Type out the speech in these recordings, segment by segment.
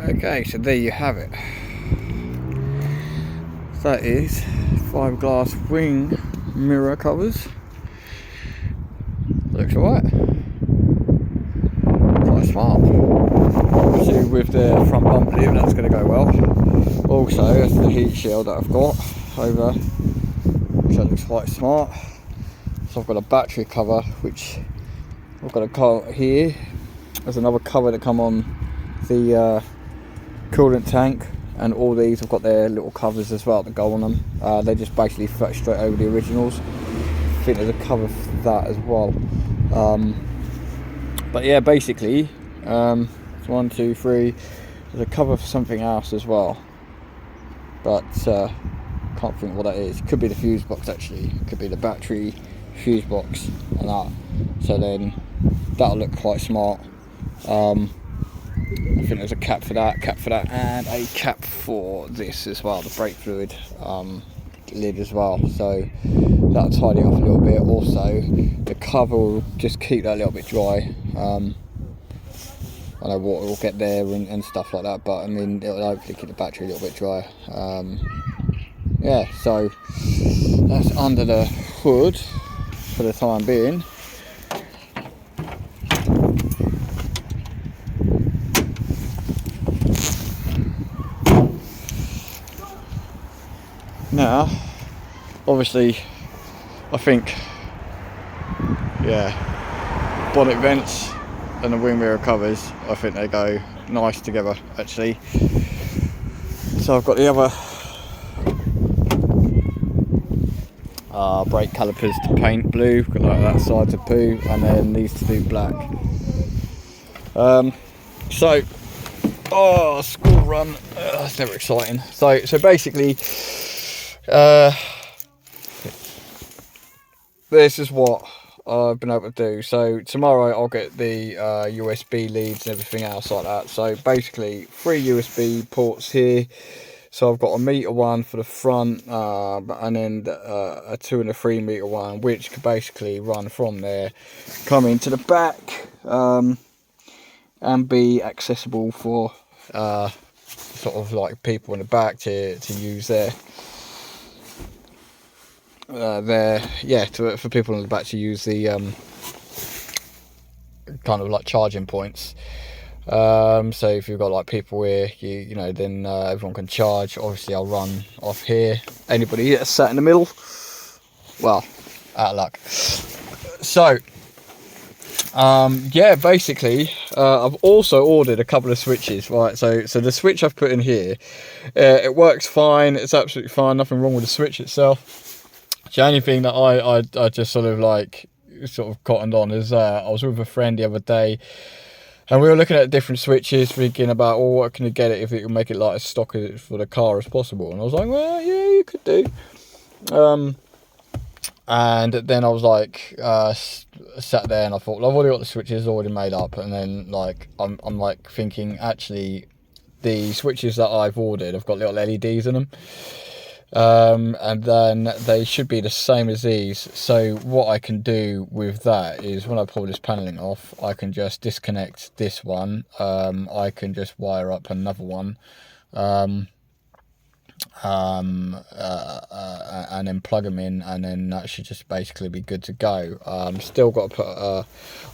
Okay, so there you have it. That is fiberglass wing mirror covers. Looks alright. Quite smart. Obviously with the front bumper lid, that's going to go well. Also, that's the heat shield that I've got over, which looks quite smart. So I've got a battery cover, which I've got a cover here. There's another cover to come on the coolant tank, and all these have got their little covers as well that go on them. They just basically fit straight over the originals. I think there's a cover for that as well. But yeah, basically, it's 1, 2, 3. There's a cover for something else as well, but can't think what that is. It could be the fuse box actually. It could be the battery fuse box and that. So then that'll look quite smart. I think there's a cap for that, and a cap for this as well, the brake fluid lid as well. So that'll tidy it up a little bit. Also, the cover will just keep that a little bit dry. I know water will get there and stuff like that, but I mean it'll hopefully keep the battery a little bit dry. Yeah, so that's under the hood for the time being. Now, obviously, I think, yeah, bonnet vents and the wing mirror covers, I think they go nice together actually. So I've got the other brake calipers to paint blue, like that side to poo, and then these to do black. School run, that's never exciting. So basically, this is what I've been able to do. So tomorrow I'll get the USB leads and everything else like that. So basically 3 USB ports here. So I've got a 1 meter one for the front, and then a 2 and a 3 meter one, which could basically run from there, come into the back, and be accessible for sort of like people in the back to use for people in the back to use the kind of like charging points. So if you've got like people where you know, then everyone can charge. Obviously I'll run off here. Anybody that's sat in the middle, well, out of luck. So yeah, basically I've also ordered a couple of switches, right? So the switch I've put in here, it works fine, it's absolutely fine, nothing wrong with the switch itself. The only thing that I just sort of cottoned on is I was with a friend the other day, and we were looking at different switches, thinking about, oh, what can you get it if it can make it like as stock for the car as possible. And I was like, well, yeah, you could do. And then I was like, sat there and I thought, well, I've already got the switches already made up. And then like I'm like thinking, actually, the switches that I've ordered have got little LEDs in them. And then they should be the same as these. So what I can do with that is, when I pull this paneling off, I can just disconnect this one. I can just wire up another one, and then plug them in, and then that should just basically be good to go. Still got to put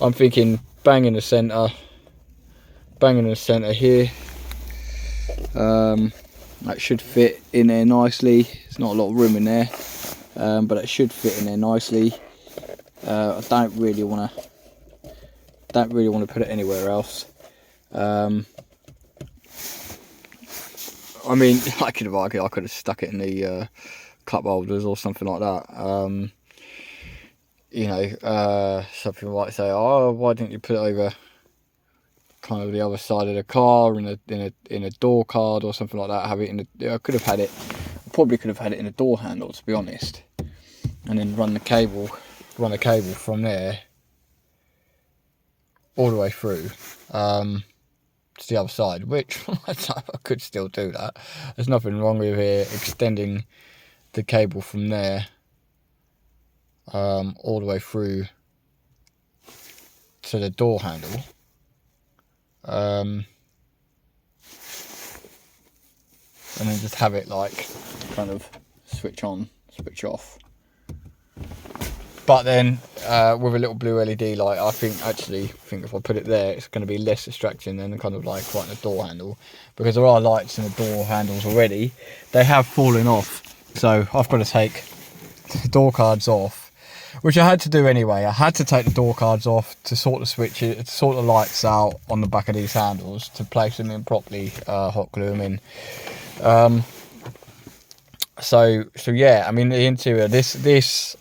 I'm thinking bang in the center here. That should fit in there nicely. There's not a lot of room in there, but it should fit in there nicely. I don't really want to put it anywhere else. I mean, I could have stuck it in the cup holders or something like that. You know, something like say, oh, why didn't you put it over kind of the other side of the car in a door card or something like that? Have it in the, I could have had it. Probably could have had it in a door handle, to be honest, and then run the cable from there all the way through to the other side, which I could still do that. There's nothing wrong with extending the cable from there all the way through to the door handle. and then just have it like kind of switch on, switch off. But then with a little blue LED light, I think if I put it there, it's going to be less distracting than kind of like right in the door handle, because there are lights in the door handles already. They have fallen off, so I've got to take the door cards off, which I had to do anyway. I had to take the door cards off to sort the switches, to sort the lights out on the back of these handles, to place them in properly, hot glue them in. So yeah, I mean the interior, this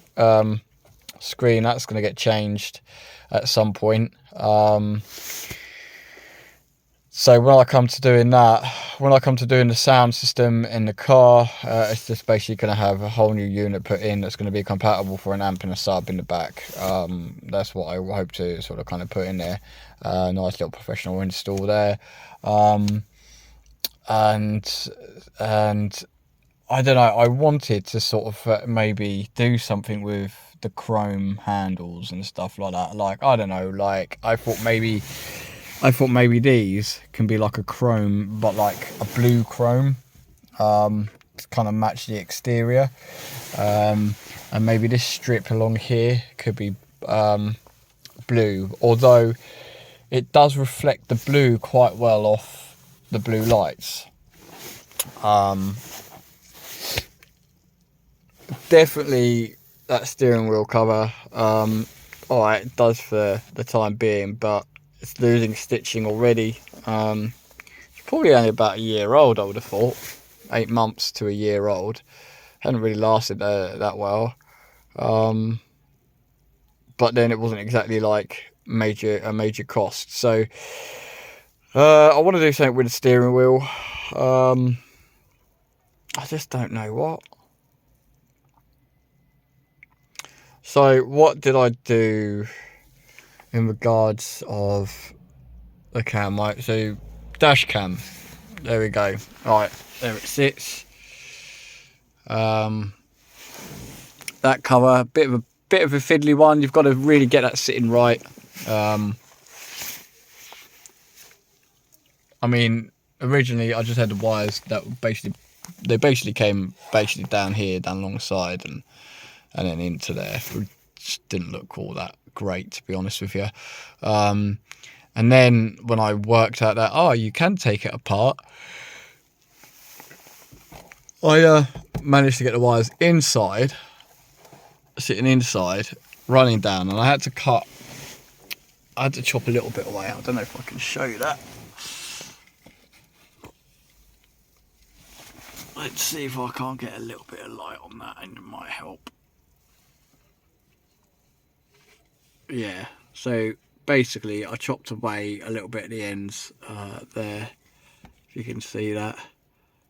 screen, that's going to get changed at some point. So when I come to doing that, when I come to doing the sound system in the car, it's just basically going to have a whole new unit put in that's going to be compatible for an amp and a sub in the back. That's what I hope to sort of kind of put in there. Nice little professional install there. And I don't know, I wanted to sort of maybe do something with the chrome handles and stuff like that. Like, I don't know, like I thought maybe these can be like a chrome, but like a blue chrome, to kind of match the exterior. And maybe this strip along here could be blue, although it does reflect the blue quite well off the blue lights. Definitely that steering wheel cover, alright, it does for the time being, but it's losing stitching already. It's probably only about a year old, I would have thought. 8 months to a year old. Hadn't really lasted that well. But then it wasn't exactly like a major cost. So I want to do something with the steering wheel. I just don't know what. So what did I do in regards of the cam? Right, so dash cam, there we go. Right, there it sits. That cover, bit of a fiddly one. You've got to really get that sitting right. I mean, originally I just had the wires that basically came down here, down alongside, and then into there. It just didn't look all that great, to be honest with you. And then when I worked out that, you can take it apart, I managed to get the wires sitting inside, running down, and I had to chop a little bit away. I don't know if I can show you that. Let's see if I can't get a little bit of light on that, and it might help. Yeah, so basically I chopped away a little bit at the ends there, if you can see that.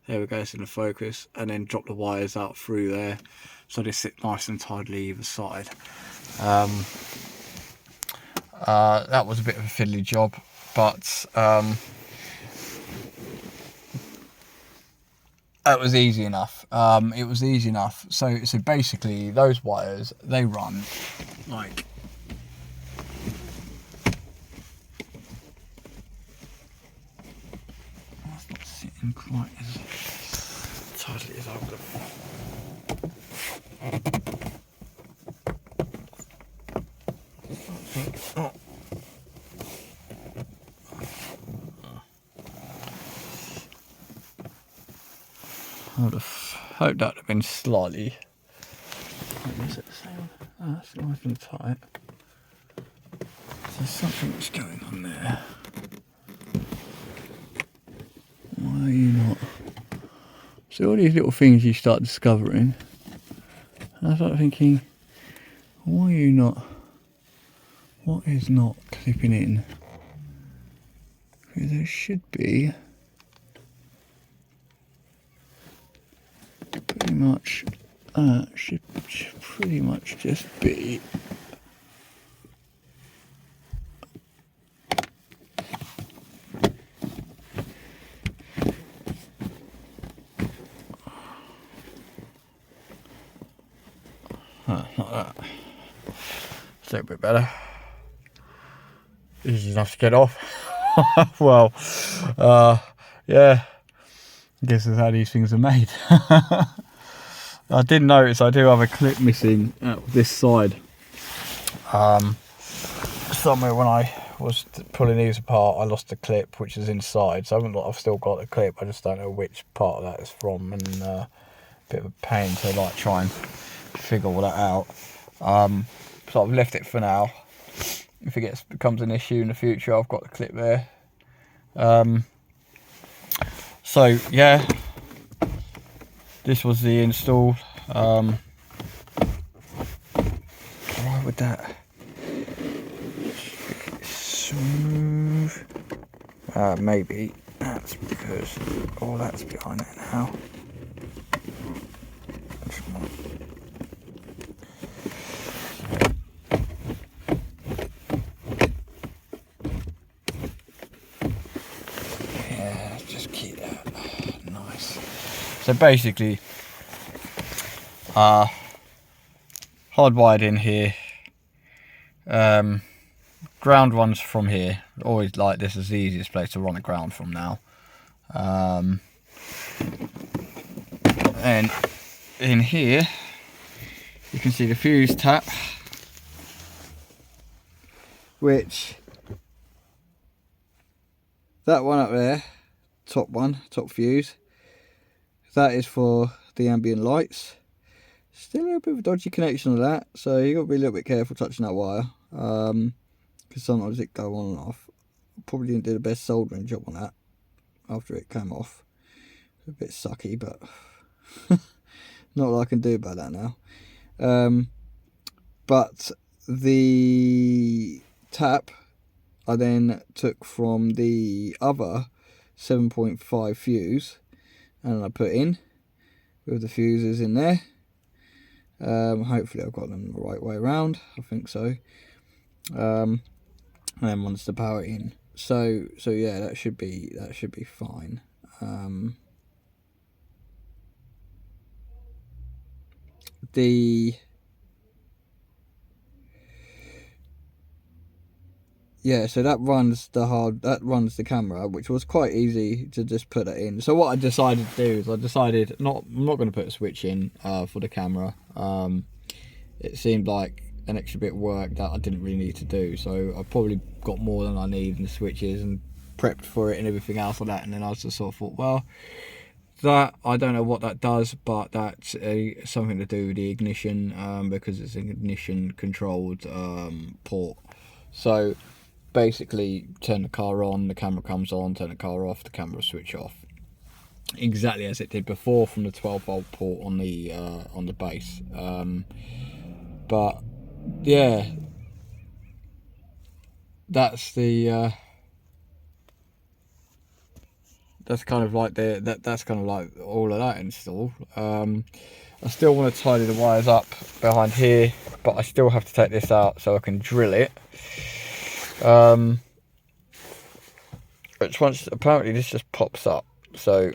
There we go, it's in the focus, and then drop the wires out through there so they sit nice and tidily either side. That was a bit of a fiddly job, but that was easy enough. It was easy enough. So basically those wires, they run like quite as tightly as I would have. Oh. I would have hoped that would have been slightly. Is it the same? Oh, that's nice and tight. There's something that's going on there. Why are you not? So all these little things you start discovering, and I start thinking, why are you not? What is not clipping in? Because there should be pretty much. Should pretty much just be. Like that. It's a little bit better. Easy enough to get off. Well, yeah. Guess that's how these things are made. I did notice I do have a clip missing out this side. Somewhere when I was pulling these apart, I lost the clip which is inside, so I've still got the clip, I just don't know which part of that is from, and a bit of a pain to like try and figure all that out. So I've left it for now. If it becomes an issue in the future, I've got the clip there. So yeah, this was the install. Right with that. Smooth. Maybe that's because all that's behind it now. Yeah, just keep that nice. So basically, hardwired in here. Ground runs from here. Always like this is the easiest place to run a ground from now. And in here you can see the fuse tap, which that one up there, top fuse, that is for the ambient lights. Still a little bit of a dodgy connection of that, so you've got to be a little bit careful touching that wire, because sometimes it go on and off. Probably didn't do the best soldering job on that after it came off. It's a bit sucky, but not what I can do about that now. But the tap I then took from the other 7.5 fuse and I put in with the fuses in there. Hopefully I've got them the right way around. I think so. And then once the power in. So yeah, that should be fine. Yeah, so that runs the camera, which was quite easy to just put it in. So what I decided to do is I'm not going to put a switch in for the camera. It seemed like an extra bit of work that I didn't really need to do, so I probably got more than I need in the switches and prepped for it and everything else like that. And then I just sort of thought, well, that I don't know what that does, but that's something to do with the ignition, because it's an ignition controlled port. So basically turn the car on, the camera comes on, turn the car off, the camera will switch off, exactly as it did before from the 12-volt port on the base. But yeah, that's the that's kind of like that's kind of like all of that install. I still want to tidy the wires up behind here, but I still have to take this out so I can drill it. Which once apparently this just pops up, so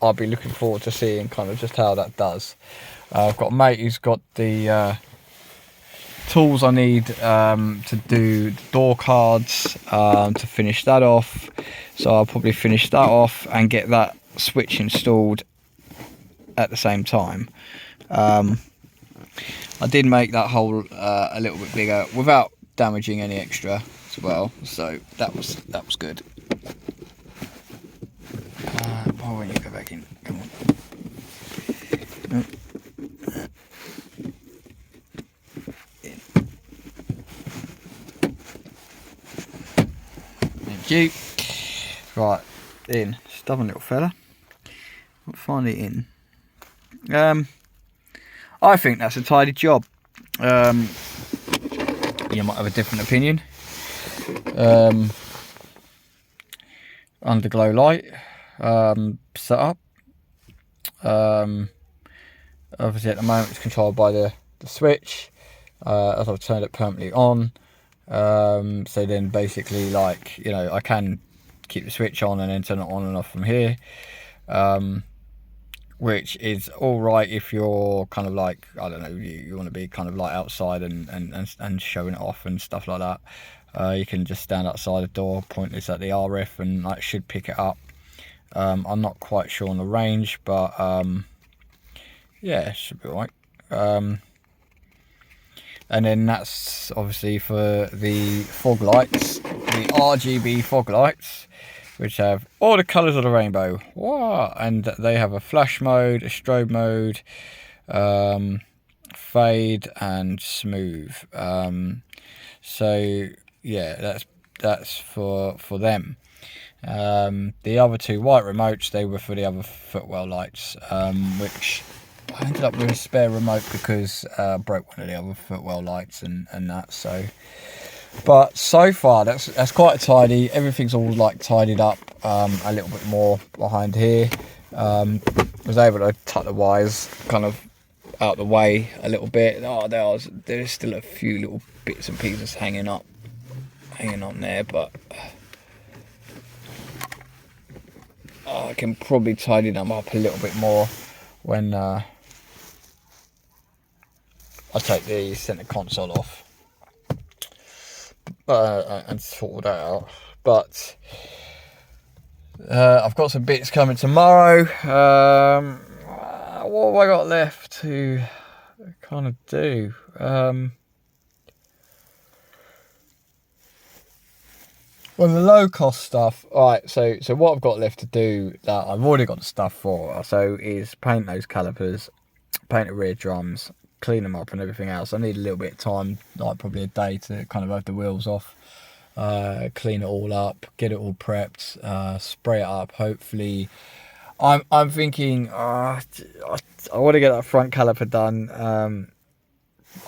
I'll be looking forward to seeing kind of just how that does. I've got a mate who's got the tools I need to do the door cards, to finish that off, so I'll probably finish that off and get that switch installed at the same time. I did make that hole a little bit bigger without damaging any extra as well, so that was good. Why won't you go back in? Come on. In. Thank you. Right, in. Stubborn little fella. Finally in. I think that's a tidy job. You might have a different opinion. Underglow light set up. Obviously at the moment it's controlled by the switch, as I've turned it permanently on. So then basically, like, you know, I can keep the switch on and then turn it on and off from here, which is all right if you're kind of like, I don't know, you want to be kind of like outside and showing it off and stuff like that. You can just stand outside the door, point this at the RF, and that should pick it up. I'm not quite sure on the range, but yeah, it should be alright. And then that's obviously for the fog lights, the RGB fog lights, which have all the colours of the rainbow. Wow! And they have a flash mode, a strobe mode, fade, and smooth. So yeah, that's for them. The other two white remotes, they were for the other footwell lights, which I ended up with a spare remote because I broke one of the other footwell lights and that. So, but so far that's quite tidy. Everything's all like tidied up a little bit more behind here. Was able to tuck the wires kind of out the way a little bit. Oh, there's still a few little bits and pieces hanging on there, but I can probably tidy them up a little bit more when I take the center console off and sort that out. But I've got some bits coming tomorrow. What have I got left to kind of do? Well, the low cost stuff. Alright, so what I've got left to do that I've already got the stuff for, so is paint those calipers, paint the rear drums, clean them up and everything else. I need a little bit of time, like probably a day, to kind of have the wheels off, clean it all up, get it all prepped, spray it up. Hopefully, I'm thinking I want to get that front caliper done.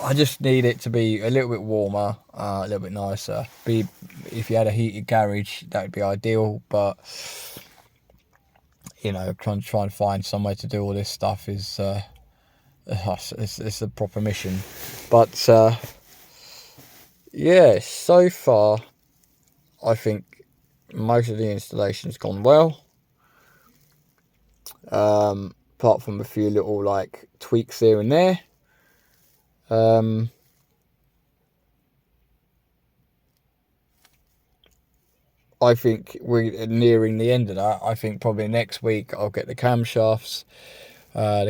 I just need it to be a little bit warmer, a little bit nicer. If you had a heated garage, that would be ideal. But you know, trying to find some way to do all this stuff is it's a proper mission. But yeah, so far I think most of the installation's gone well. Apart from a few little like tweaks here and there. I think we're nearing the end of that. I think probably next week I'll get the camshafts. I'll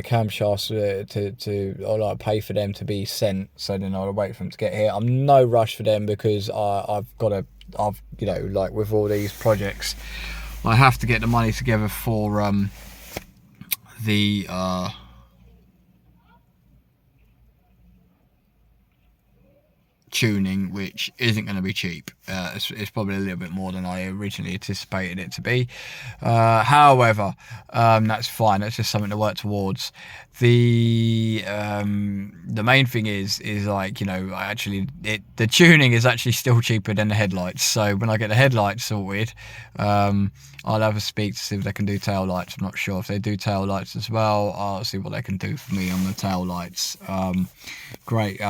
like pay for them to be sent, so then I'll wait for them to get here. I'm no rush for them because I've you know, like with all these projects, I have to get the money together for the tuning, which isn't going to be cheap. It's probably a little bit more than I originally anticipated it to be. However, that's fine. That's just something to work towards. The main thing is like, you know, the tuning is actually still cheaper than the headlights. So when I get the headlights sorted, I'll have a speak to see if they can do tail lights. I'm not sure if they do tail lights as well. I'll see what they can do for me on the tail lights. Great.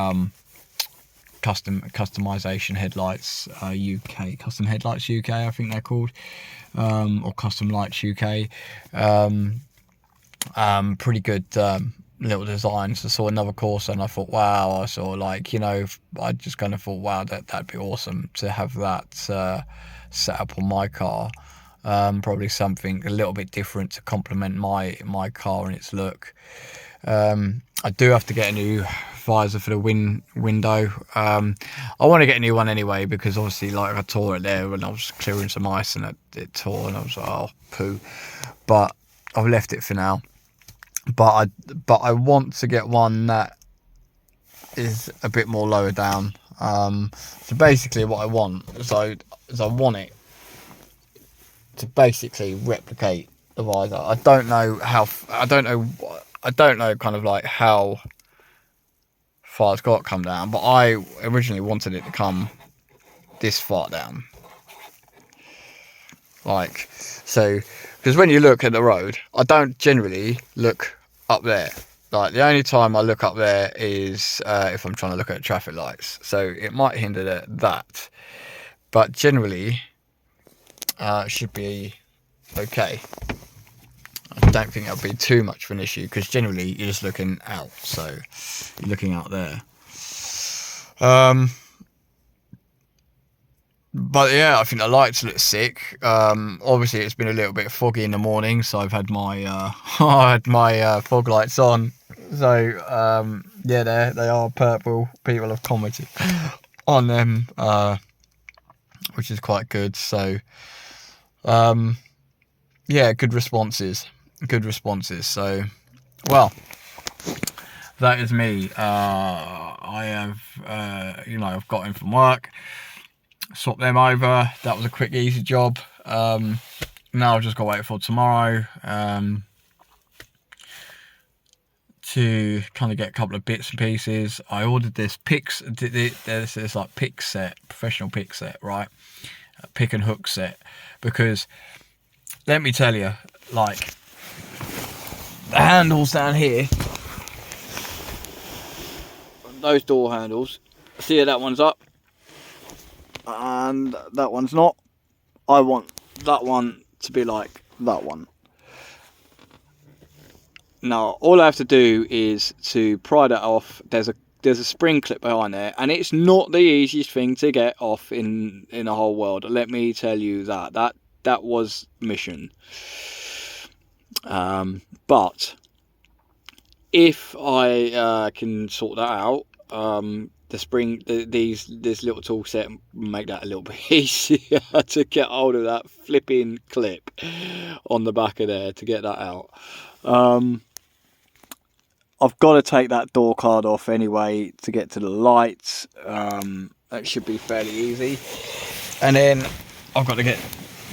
Customization headlights UK, custom headlights UK, I think they're called, or custom lights UK. Pretty good little designs. I saw another Corsa and I thought, wow. I saw, like, you know, I just kind of thought, wow, that'd be awesome to have that set up on my car. Probably something a little bit different to complement my car and its look. I do have to get a new visor for the window. I want to get a new one anyway, because obviously, like, I tore it there when I was clearing some ice and it tore, and I was like, oh poo. But I've left it for now. But I want to get one that is a bit more lower down. So basically what I want is I want it to basically replicate the visor. I don't know kind of like how far it's got to come down, but I originally wanted it to come this far down. Like, so, because when you look at the road, I don't generally look up there. Like, the only time I look up there is if I'm trying to look at traffic lights. So it might hinder that. But generally, it should be okay. I don't think that'll be too much of an issue, because generally you're just looking out, so you're looking out there. But yeah, I think the lights look sick. Obviously it's been a little bit foggy in the morning, so I've had my I had my fog lights on. So yeah, they are purple. People have commented on them, which is quite good. So yeah, good responses. Good responses. So well, that is me. I have I've got in from work, swapped them over. That was a quick, easy job. Now I've just got to wait for tomorrow to kind of get a couple of bits and pieces. I ordered this this like pick set, professional pick set, right? A pick and hook set, because let me tell you, like the handles down here, those door handles, see that one's up and that one's not. I want that one to be like that one. Now all I have to do is to pry that off. There's a spring clip behind there, and it's not the easiest thing to get off in the whole world. Let me tell you that was mission. But if I can sort that out, the spring, this little tool set make that a little bit easier to get hold of that flipping clip on the back of there to get that out. I've got to take that door card off anyway to get to the lights. That should be fairly easy. And then I've got to get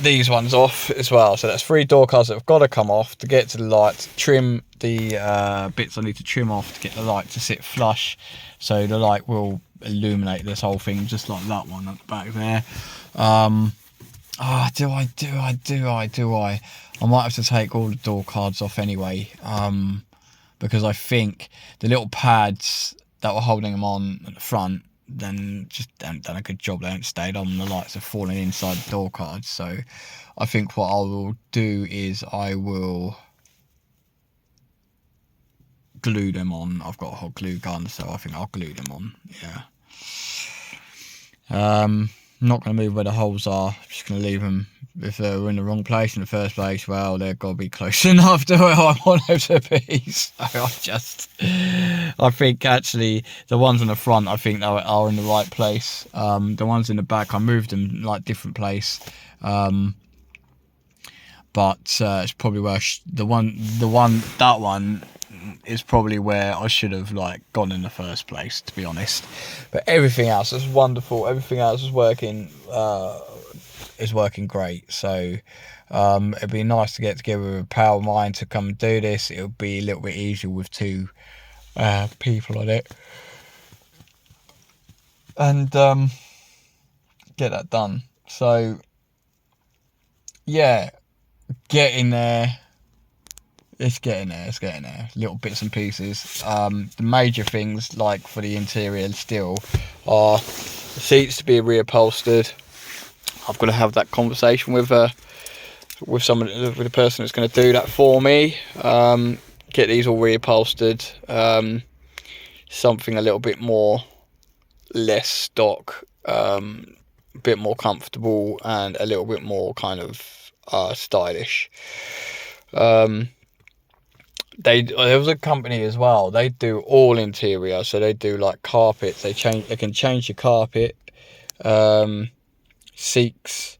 these ones off as well. So that's 3 door cards that have got to come off to get to the lights. Trim the bits I need to trim off to get the light to sit flush. So the light will illuminate this whole thing just like that one at the back there. I might have to take all the door cards off anyway. Because I think the little pads that were holding them on at the front then just haven't done a good job. They haven't stayed on. The lights have fallen inside the door cards. So I think what I will do is I will glue them on. I've got a hot glue gun, so I think I'll glue them on. Yeah. Not going to move where the holes are. I'm just going to leave them. If they were in the wrong place in the first place, well, they've got to be close enough to where I want them to be. So I think actually the ones on the front, I think they are in the right place. The ones in the back, I moved them like different place. But it's probably where that one is probably where I should have like gone in the first place, to be honest. But everything else is wonderful. Everything else is working great. So it'd be nice to get together with a pal of mine to come and do this. It'll be a little bit easier with 2 people on it, and get that done. So yeah, getting there. It's getting there. Little bits and pieces. The major things, like for the interior still, are the seats to be reupholstered. I've got to have that conversation with the person that's going to do that for me. Get these all reupholstered. Something a little bit less stock, a bit more comfortable, and a little bit more kind of stylish. There was a company as well. They do all interior, so they do like carpets. They can change your carpet, seats,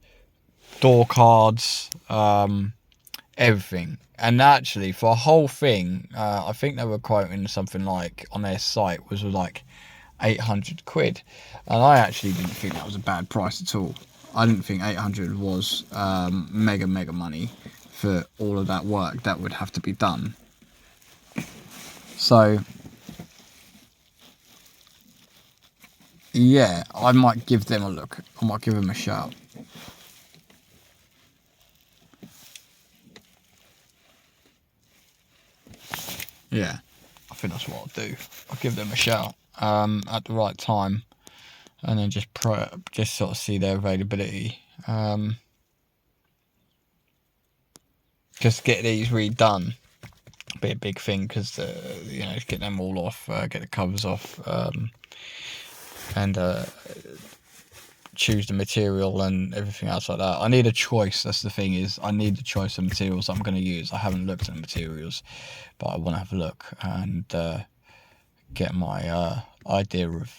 door cards, everything. And actually, for a whole thing, I think they were quoting something like on their site was like 800 quid, and I actually didn't think that was a bad price at all. I didn't think 800 was mega money for all of that work that would have to be done. So yeah, I might give them a look. I might give them a shout. Yeah, I think that's what I'll do. I'll give them a shout at the right time, and then just sort of see their availability. Just get these redone. Be a big thing because get them all off, get the covers off, and choose the material and everything else like that. I need a choice. That's the thing, is I need the choice of materials I'm going to use. I haven't looked at the materials, but I want to have a look and get my idea of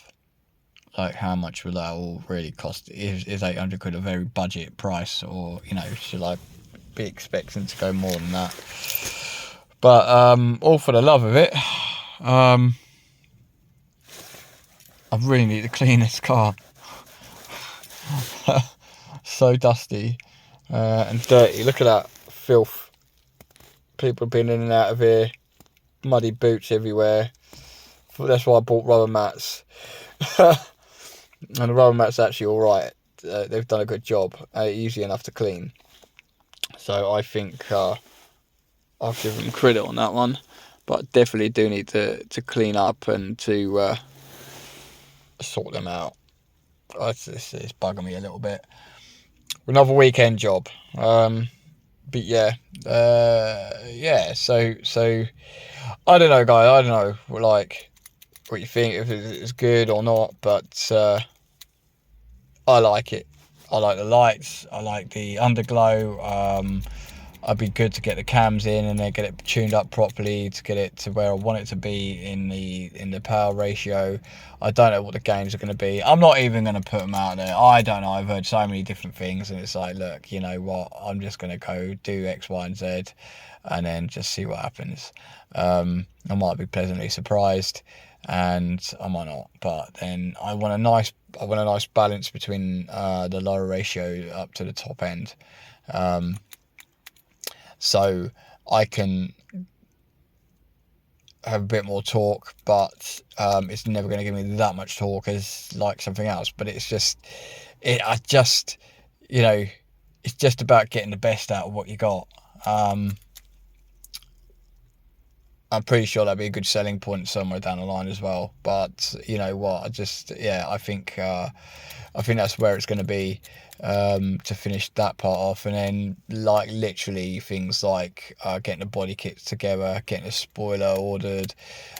like how much will that all really cost. Is 800 quid a very budget price, or should I be expecting to go more than that? But all for the love of it. I really need to clean this car. So dusty and dirty. Look at that filth. People have been in and out of here. Muddy boots everywhere. That's why I bought rubber mats. And the rubber mat's actually alright. They've done a good job. Easy enough to clean. So I think I'll give them credit on that one. But definitely do need to clean up and to sort them out. It's bugging me a little bit. Another weekend job. But yeah. So I don't know, guys. I don't know, like, what you think, if it's good or not. But I like it. I like the lights. I like the underglow. I'd be good to get the cams in and then get it tuned up properly to get it to where I want it to be in the power ratio. I don't know what the gains are going to be. I'm not even going to put them out there. I don't know. I've heard so many different things, and it's like, look, you know what? I'm just going to go do X, Y, and Z, and then just see what happens. I might be pleasantly surprised, and I might not. But then I want a nice balance between the lower ratio up to the top end. So I can have a bit more torque, but it's never going to give me that much torque as like something else. But it's just, it's just about getting the best out of what you got. I'm pretty sure that'd be a good selling point somewhere down the line as well. But you know what? I think that's where it's going to be. To finish that part off, and then like literally things like getting the body kits together, getting the spoiler ordered,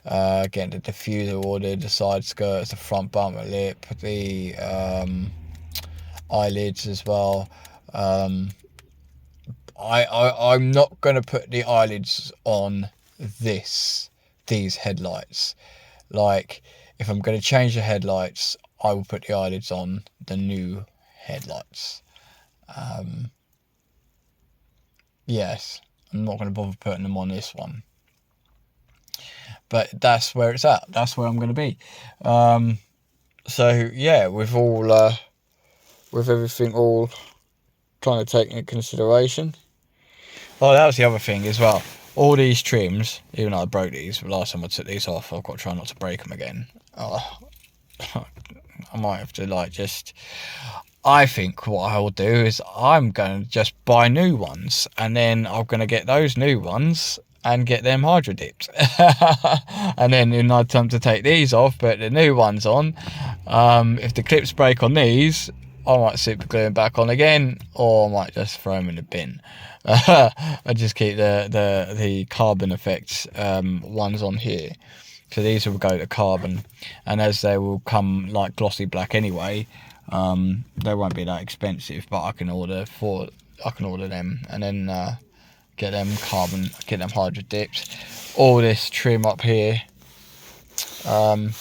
getting the diffuser ordered, the side skirts, the front bumper lip, the eyelids as well. I'm not going to put the eyelids on these headlights. Like, if I'm going to change the headlights, I will put the eyelids on the new headlights. Yes, I'm not going to bother putting them on this one, but that's where it's at. That's where I'm going to be. So yeah, with everything all kind of taken into consideration. Oh, that was the other thing as well. All these trims, even though I broke these last time I took these off, I've got to try not to break them again. I might have to I think what I will do is I'm going to just buy new ones, and then I'm going to get those new ones and get them hydro dipped. And then in no time to take these off, put the new ones on. If the clips break on these, I might super glue them back on again, or I might just throw them in the bin. I just keep the carbon effects ones on here. So these will go to carbon, and as they will come like glossy black anyway, they won't be that expensive. But I can order them and then get them hydro dipped. All this trim up here, that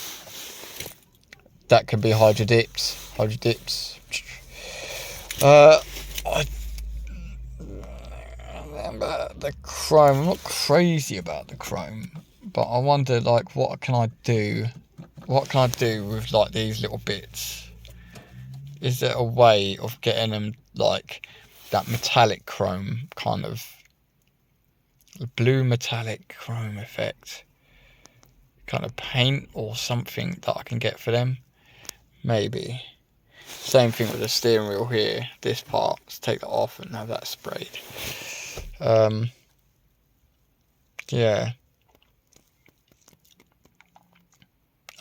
can be hydro dips. About the chrome, I'm not crazy about the chrome, but I wonder, like, what can I do with like these little bits? Is there a way of getting them like that metallic chrome, kind of blue metallic chrome effect, kind of paint or something that I can get for them? Maybe. Same thing with the steering wheel here, this part, let's take that off and have that sprayed. Yeah,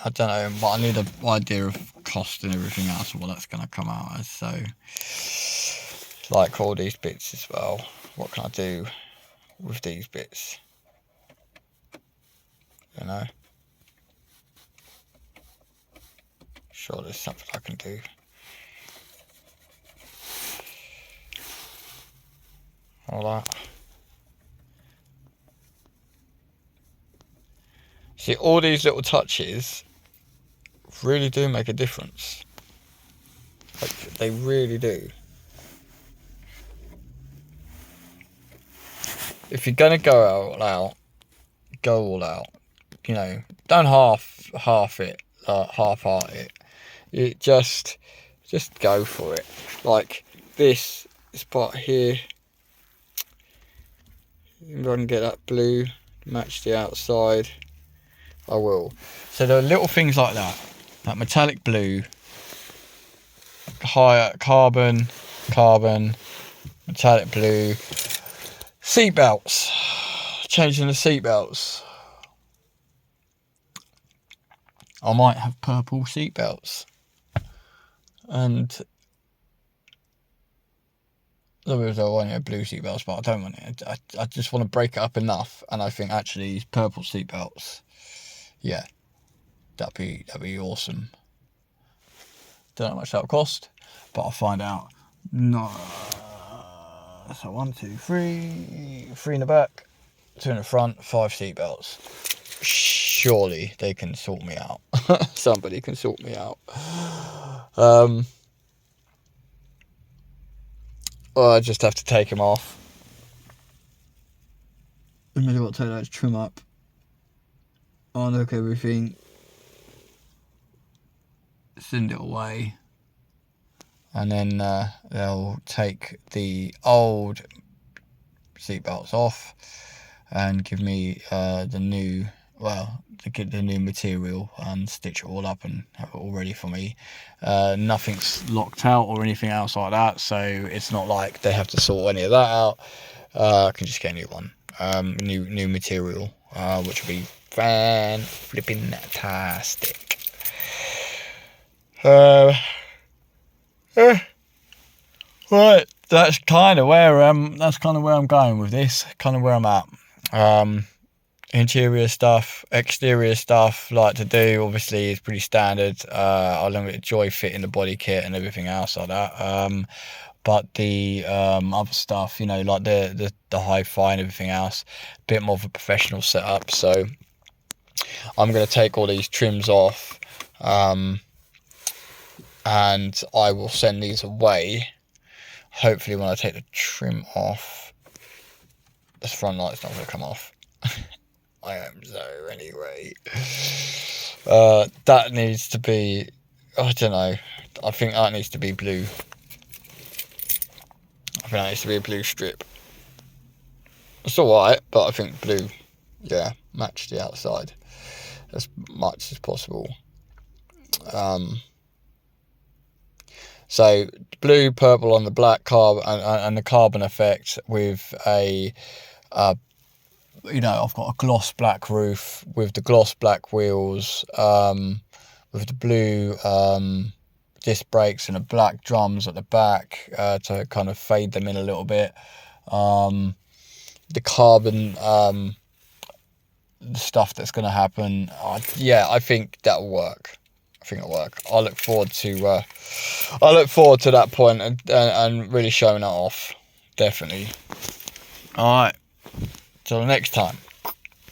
I don't know, but I need an idea of cost and everything else, what that's going to come out as. So, like all these bits as well, what can I do with these bits? You know, sure, there's something I can do. Like that. See, all these little touches really do make a difference. Like, they really do. If you're gonna go all out, go all out. You know, don't half it, half-heart it. You just go for it. Like this part here, if I can get that blue, match the outside, I will. So there are little things like that metallic blue, higher carbon, metallic blue, seat belts, changing the seat belts. I might have purple seat belts, and I want blue seat belts, but I don't want it. I just want to break it up enough, and I think actually these purple seat belts, yeah, that'd be awesome. Don't know how much that'll cost, but I'll find out. No, so 1, 2, 3 in the back, 2 in the front, 5 seat belts. Surely they can sort me out. Somebody can sort me out. Well, I just have to take them off. And then I've got to take those trim up. Unhook everything. Send it away. And then they'll take the old seatbelts off and give me the new, to get the new material and stitch it all up and have it all ready for me. Nothing's locked out or anything else like that, so it's not like they have to sort any of that out. I can just get a new one, new material, which will be fan-flipping-tastic. Right, that's kind of where I'm going with this. Kind of where I'm at. Interior stuff, exterior stuff, like to do. Obviously, is pretty standard. I don't enjoy fitting the body kit and everything else like that. But the other stuff, you know, like the hi-fi and everything else, a bit more of a professional setup. So I'm going to take all these trims off, and I will send these away. Hopefully when I take the trim off, this front light's not going to come off. I am so anyway. That needs to be, I don't know, I think that needs to be blue. I think that needs to be a blue strip. It's alright, but I think blue, yeah, match the outside as much as possible. So blue, purple on the black carbon and the carbon effect with a, you know, I've got a gloss black roof with the gloss black wheels, with the blue disc brakes and the black drums at the back to kind of fade them in a little bit. The carbon stuff that's going to happen, yeah, I think that'll work. I look forward to that point and really showing that off. Definitely. All right. Till next time.